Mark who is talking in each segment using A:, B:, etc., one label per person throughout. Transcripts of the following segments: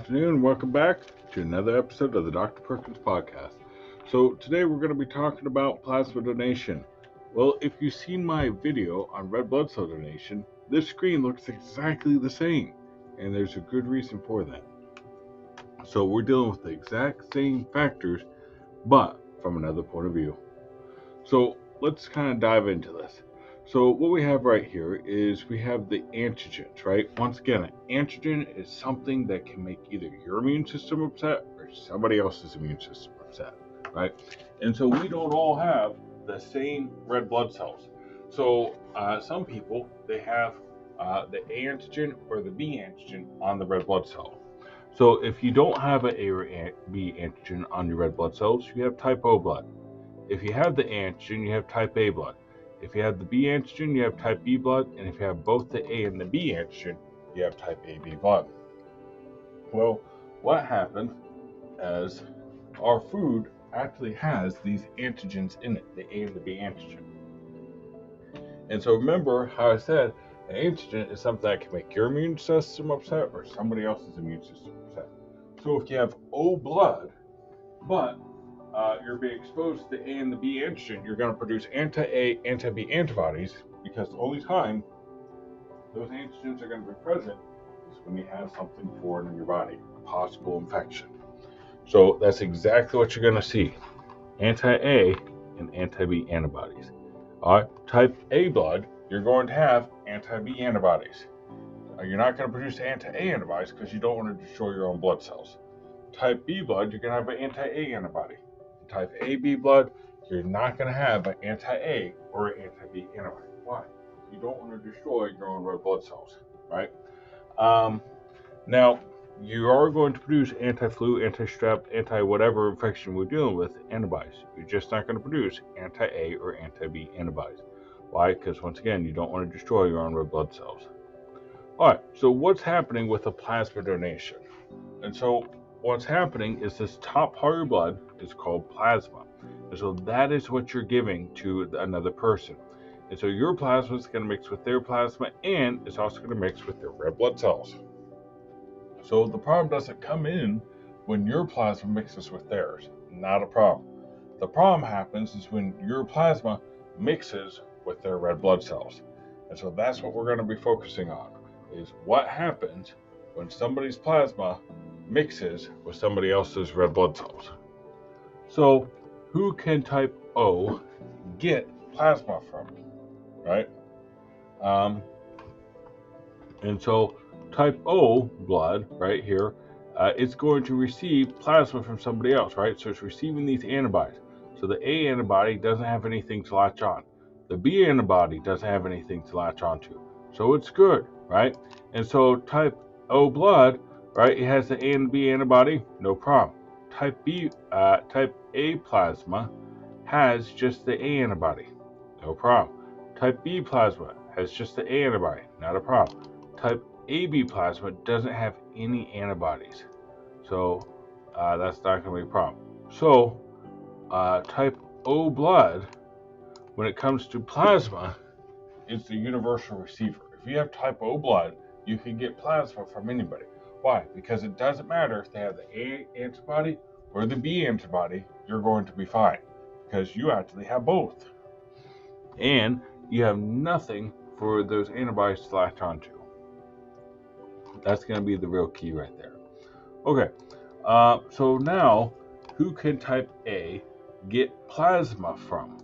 A: afternoon. Welcome back to another episode of the Dr. Perkins podcast. So, today we're going to be talking about plasma donation. Well, if you've seen my video on red blood cell donation, this screen looks exactly the same, and there's a good reason for that. So, we're dealing with the exact same factors, but from another point of view. So, let's kind of dive into this. So what we have right here is we have the antigens, right? Once again, an antigen is something that can make either your immune system upset or somebody else's immune system upset, right? And so we don't all have the same red blood cells. So some people, they have the A antigen or the B antigen on the red blood cell. So if you don't have an A or B antigen on your red blood cells, you have type O blood. If you have the antigen, you have type A blood. If you have the B antigen, you have type B blood, and if you have both the A and the B antigen, you have type AB blood. Well, what happens is our food actually has these antigens in it, the A and the B antigen. And so remember how I said an antigen is something that can make your immune system upset or somebody else's immune system upset. So if you have O blood, but you're being exposed to the A and the B antigen, you're going to produce anti-A, anti-B antibodies, because the only time those antigens are going to be present is when you have something foreign in your body, a possible infection. So that's exactly what you're going to see, anti-A and anti-B antibodies. All right, type A blood, you're going to have anti-B antibodies. You're not going to produce anti-A antibodies because you don't want to destroy your own blood cells. Type B blood, you're going to have an anti-A antibody. Type AB blood, you're not going to have an anti-A or an anti-B antibody. Why? You don't want to destroy your own red blood cells, right? Now, you are going to produce anti-flu, anti-strep, anti-whatever infection we're dealing with antibodies. You're just not going to produce anti-A or anti-B antibodies. Why? Because once again, you don't want to destroy your own red blood cells. All right, so what's happening with a plasma donation? And so what's happening is this top part of your blood is called plasma. And so that is what you're giving to another person. And so your plasma is going to mix with their plasma, and it's also going to mix with their red blood cells. So the problem doesn't come in when your plasma mixes with theirs. Not a problem. The problem happens is when your plasma mixes with their red blood cells. And so that's what we're going to be focusing on, is what happens when somebody's plasma mixes with somebody else's red blood cells. So who can type O get plasma from, right? And so type O blood right here, it's going to receive plasma from somebody else, right? So it's receiving these antibodies. So the A antibody doesn't have anything to latch on. The B antibody doesn't have anything to latch onto. So it's good, right? And so type O blood, right, it has the A and B antibody, no problem. Type A plasma has just the A antibody, no problem. Type B plasma has just the A antibody, not a problem. Type AB plasma doesn't have any antibodies, so that's not going to be a problem. So type O blood, when it comes to plasma, is the universal receiver. If you have type O blood, you can get plasma from anybody. Why? Because it doesn't matter if they have the A antibody or the B antibody, you're going to be fine, because you actually have both. And you have nothing for those antibodies to latch onto. That's going to be the real key right there. Okay, so now, who can type A get plasma from?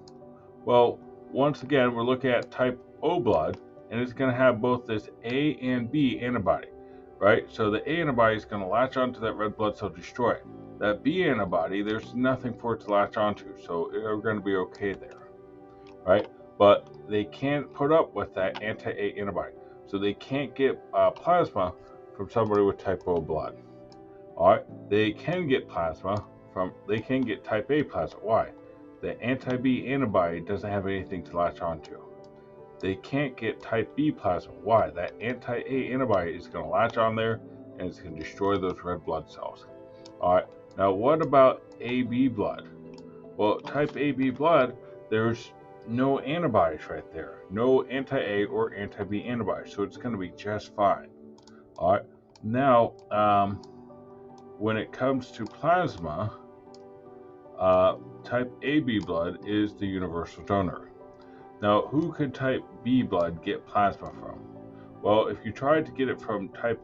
A: Well, once again, we're looking at type O blood, and it's going to have both this A and B antibody, right? So the A antibody is going to latch onto that red blood cell, destroy it. That B antibody, there's nothing for it to latch onto, so we're going to be okay there, right? But they can't put up with that anti-A antibody, so they can't get plasma from somebody with type O blood. All right, they can get type A plasma. Why? The anti-B antibody doesn't have anything to latch onto. They can't get type B plasma. Why? That anti-A antibody is going to latch on there and it's going to destroy those red blood cells. All right, now what about AB blood? Well, type AB blood, there's no antibodies right there. No anti-A or anti-B antibodies, so it's going to be just fine. All right, now when it comes to plasma, type AB blood is the universal donor. Now, who could type B blood get plasma from? Well, if you tried to get it from type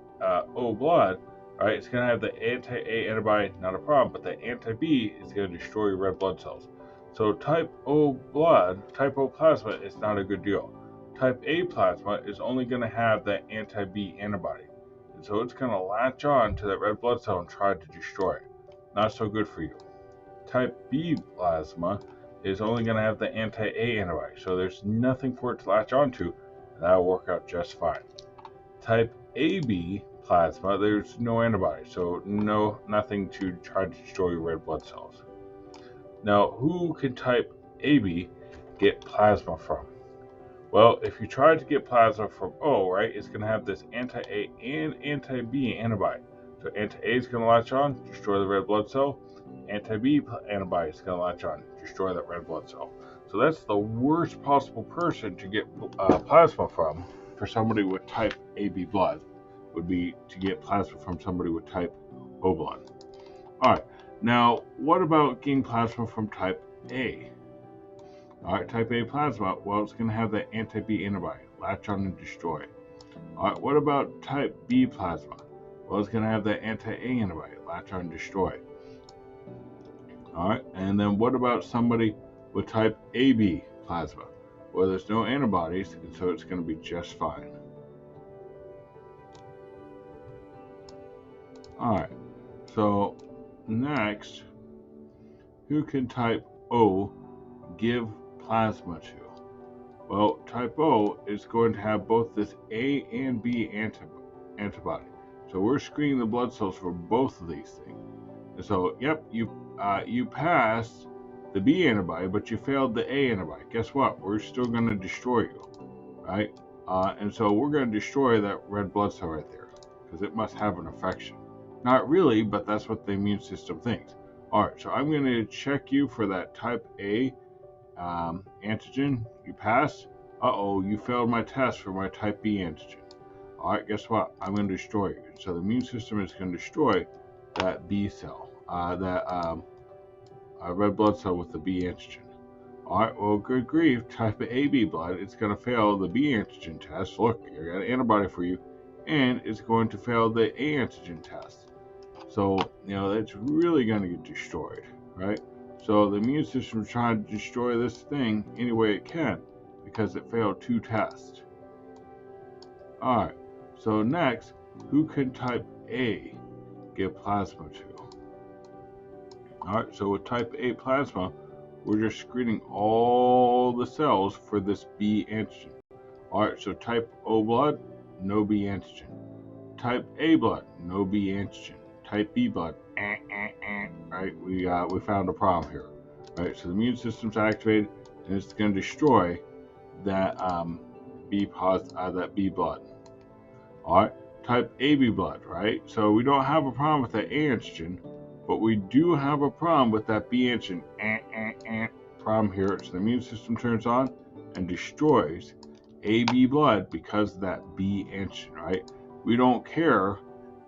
A: O blood, right, it's going to have the anti-A antibody, not a problem, but the anti-B is going to destroy your red blood cells. So type O blood, type O plasma is not a good deal. Type A plasma is only going to have the anti-B antibody. And so it's going to latch on to that red blood cell and try to destroy it. Not so good for you. Type B plasma is only going to have the anti-A antibody, so there's nothing for it to latch onto, and that'll work out just fine. Type AB plasma, there's no antibody, so nothing to try to destroy your red blood cells. Now, who can type AB get plasma from? Well, if you try to get plasma from O, right, it's going to have this anti-A and anti-B antibody. So anti-A is going to latch on, destroy the red blood cell. Anti-B antibody is going to latch on, destroy that red blood cell. So that's the worst possible person to get plasma from for somebody with type AB blood, would be to get plasma from somebody with type O blood. All right, now what about getting plasma from type A? All right, type A plasma, well, it's going to have the anti-B antibody, latch on and destroy. All right, what about type B plasma? Well, it's going to have the anti-A antibody, latch on and destroy. All right, and then what about somebody with type AB plasma? Well, there's no antibodies, and so it's going to be just fine. All right, so next, who can type O give plasma to? Well, type O is going to have both this A and B antibody. So we're screening the blood cells for both of these things. And so, yep, you passed the B antibody, but you failed the A antibody. Guess what? We're still going to destroy you, right? And so we're going to destroy that red blood cell right there, because it must have an infection. Not really, but that's what the immune system thinks. All right, so I'm going to check you for that type A antigen. You passed. Uh-oh, you failed my test for my type B antigen. All right, guess what? I'm going to destroy you. So the immune system is going to destroy that B cell, that red blood cell with the B antigen. All right, well, good grief, type AB blood, it's going to fail the B antigen test. Look, I got an antibody for you, and it's going to fail the A antigen test. So, that's really going to get destroyed, right? So the immune system is trying to destroy this thing any way it can because it failed 2 tests. All right, so next, who can type A give plasma to? All right, so with type A plasma, we're just screening all the cells for this B antigen. All right, so type O blood, no B antigen. Type A blood, no B antigen. Type B blood, right? We found a problem here, right? So the immune system's activated, and it's going to destroy that B blood. All right, type AB blood, right? So we don't have a problem with that A antigen, but we do have a problem with that B antigen. Problem here. So the immune system turns on and destroys AB blood because of that B antigen, right? We don't care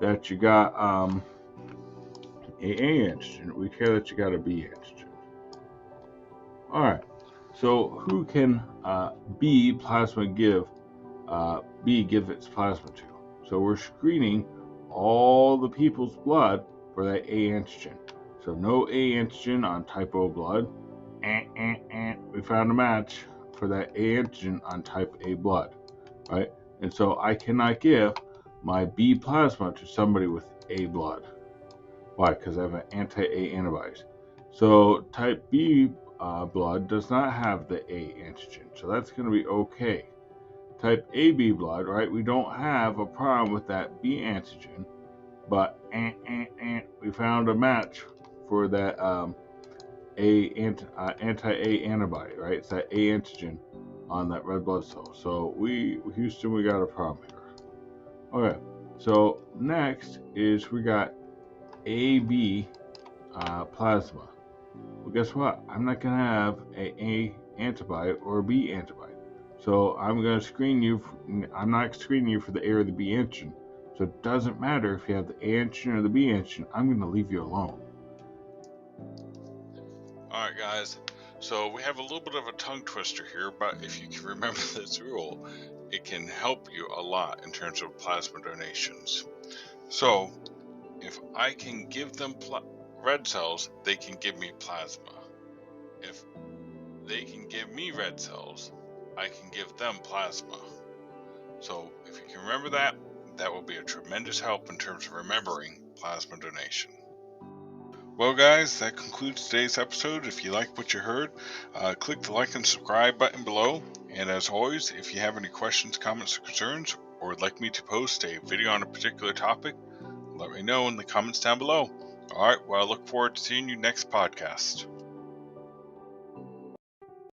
A: that you got a antigen. We care that you got a B antigen. All right. So who can B plasma give its plasma to? So we're screening all the people's blood for that A antigen. So no A antigen on type O blood. We found a match for that A antigen on type A blood, right? And so I cannot give my B plasma to somebody with A blood. Why? Because I have an anti-A antibodies. So type B blood does not have the A antigen, so that's going to be okay. Type AB blood, right? We don't have a problem with that B antigen, but we found a match for that anti-A antibody, right? It's that A antigen on that red blood cell. So Houston, we got a problem here. Okay, so next is we got AB plasma. Well, guess what? I'm not going to have A antibody or a B antibody. So I'm going to screen you. I'm not screening you for the A or the B antigen. So it doesn't matter if you have the A antigen or the B antigen. I'm going to leave you alone.
B: Alright guys, so we have a little bit of a tongue twister here, but if you can remember this rule, it can help you a lot in terms of plasma donations. So, if I can give them red cells, they can give me plasma. If they can give me red cells, I can give them plasma. So, if you can remember that, that will be a tremendous help in terms of remembering plasma donation. Well, guys, that concludes today's episode. If you like what you heard, click the like and subscribe button below. And as always, if you have any questions, comments, or concerns, or would like me to post a video on a particular topic, let me know in the comments down below. All right, well, I look forward to seeing you next podcast.